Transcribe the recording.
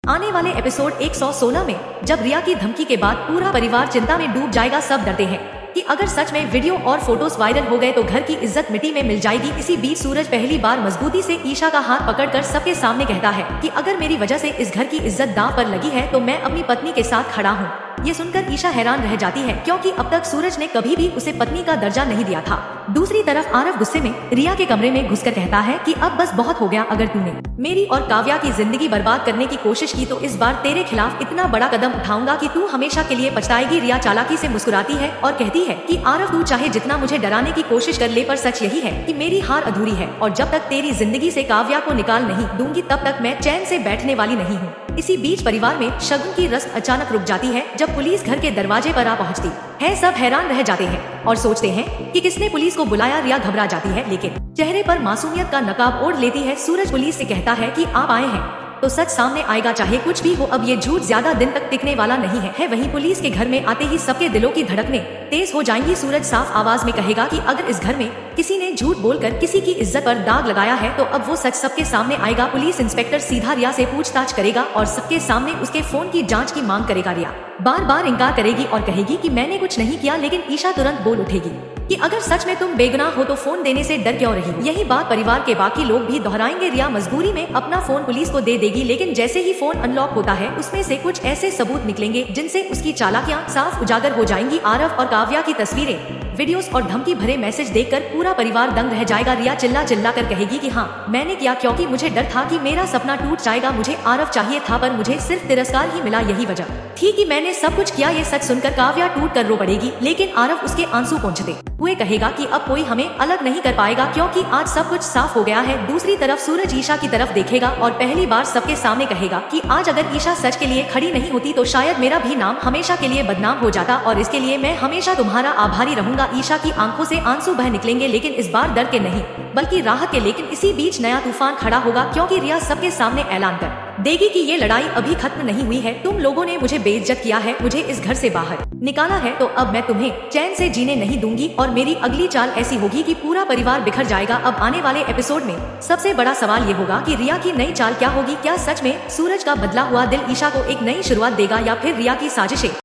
आने वाले एपिसोड 116 में जब रिया की धमकी के बाद पूरा परिवार चिंता में डूब जाएगा। सब डरते हैं कि अगर सच में वीडियो और फोटोज वायरल हो गए तो घर की इज्जत मिट्टी में मिल जाएगी। इसी बीच सूरज पहली बार मजबूती से ईशा का हाथ पकड़कर सबके सामने कहता है कि अगर मेरी वजह से इस घर की इज्जत दांव पर लगी है तो मैं अपनी पत्नी के साथ खड़ा हूँ। ये सुनकर ईशा हैरान रह जाती है क्योंकि अब तक सूरज ने कभी भी उसे पत्नी का दर्जा नहीं दिया था। दूसरी तरफ आरव गुस्से में रिया के कमरे में घुसकर कहता है कि अब बस बहुत हो गया। अगर तूने मेरी और काव्या की जिंदगी बर्बाद करने की कोशिश की तो इस बार तेरे खिलाफ इतना बड़ा कदम उठाऊंगा कि तू हमेशा के लिए पछताएगी। रिया चालाकी से मुस्कुराती है और कहती है कि आरव तू चाहे जितना मुझे डराने की कोशिश कर ले पर सच यही है कि मेरी हार अधूरी है और जब तक तेरी जिंदगी से काव्या को निकाल नहीं दूंगी तब तक मैं चैन से बैठने वाली नहीं हूँ। इसी बीच परिवार में शगुन की रस्म अचानक रुक जाती है जब पुलिस घर के दरवाजे पर आ पहुंचती है। सब हैरान रह जाते हैं और सोचते हैं कि किसने पुलिस को बुलाया। रिया घबरा जाती है लेकिन चेहरे पर मासूमियत का नकाब ओढ़ लेती है। सूरज पुलिस से कहता है कि आप आए हैं तो सच सामने आएगा चाहे कुछ भी हो। अब ये झूठ ज्यादा दिन तक टिकने वाला नहीं है। वहीं पुलिस के घर में आते ही सबके दिलों की धड़कनें तेज हो जाएंगी। सूरज साफ आवाज में कहेगा कि अगर इस घर में किसी ने झूठ बोलकर किसी की इज्जत पर दाग लगाया है तो अब वो सच सबके सामने आएगा। पुलिस इंस्पेक्टर सीधा रिया से पूछताछ करेगा और सबके सामने उसके फोन की जांच की मांग करेगा। रिया बार बार इनकार करेगी और कहेगी कि मैंने कुछ नहीं किया, लेकिन ईशा तुरंत बोल उठेगी कि अगर सच में तुम बेगुनाह हो तो फोन देने से डर क्यों रही। यही बात परिवार के बाकी लोग भी दोहराएंगे। रिया मजबूरी में अपना फोन पुलिस को दे देगी लेकिन जैसे ही फोन अनलॉक होता है उसमें से कुछ ऐसे सबूत निकलेंगे जिनसे उसकी चालाकियां साफ उजागर हो जाएंगी। आरव और काव्या की तस्वीरें, वीडियोस और धमकी भरे मैसेज देखकर पूरा परिवार दंग रह जाएगा। रिया चिल्ला चिल्ला कर कहेगी कि हाँ मैंने किया क्योंकि मुझे डर था कि मेरा सपना टूट जाएगा। मुझे आरव चाहिए था पर मुझे सिर्फ तिरस्कार ही मिला। यही वजह थी कि मैंने सब कुछ किया। ये सच सुनकर काव्या टूट कर रो पड़ेगी लेकिन आरव उसके आंसू पोंछते हुए कहेगा कि अब कोई हमें अलग नहीं कर पाएगा क्योंकि आज सब कुछ साफ हो गया है। दूसरी तरफ सूरज ईशा की तरफ देखेगा और पहली बार सबके सामने कहेगा कि आज अगर ईशा सच के लिए खड़ी नहीं होती तो शायद मेरा भी नाम हमेशा के लिए बदनाम हो जाता और इसके लिए मैं हमेशा तुम्हारा आभारी रहूंगा। ईशा की आंखों से आंसू बह निकलेंगे लेकिन इस बार डर के नहीं बल्कि राहत के। लेकिन इसी बीच नया तूफान खड़ा होगा क्योंकि रिया सबके सामने ऐलान कर देगी कि ये लड़ाई अभी खत्म नहीं हुई है। तुम लोगों ने मुझे बेइज्जत किया है, मुझे इस घर से बाहर निकाला है तो अब मैं तुम्हें चैन से जीने नहीं दूंगी और मेरी अगली चाल ऐसी होगी कि पूरा परिवार बिखर जाएगा। अब आने वाले एपिसोड में सबसे बड़ा सवाल ये होगा कि रिया की नई चाल क्या होगी। क्या सच में सूरज का बदला हुआ दिल ईशा को एक नई शुरुआत देगा या फिर रिया की साजिशें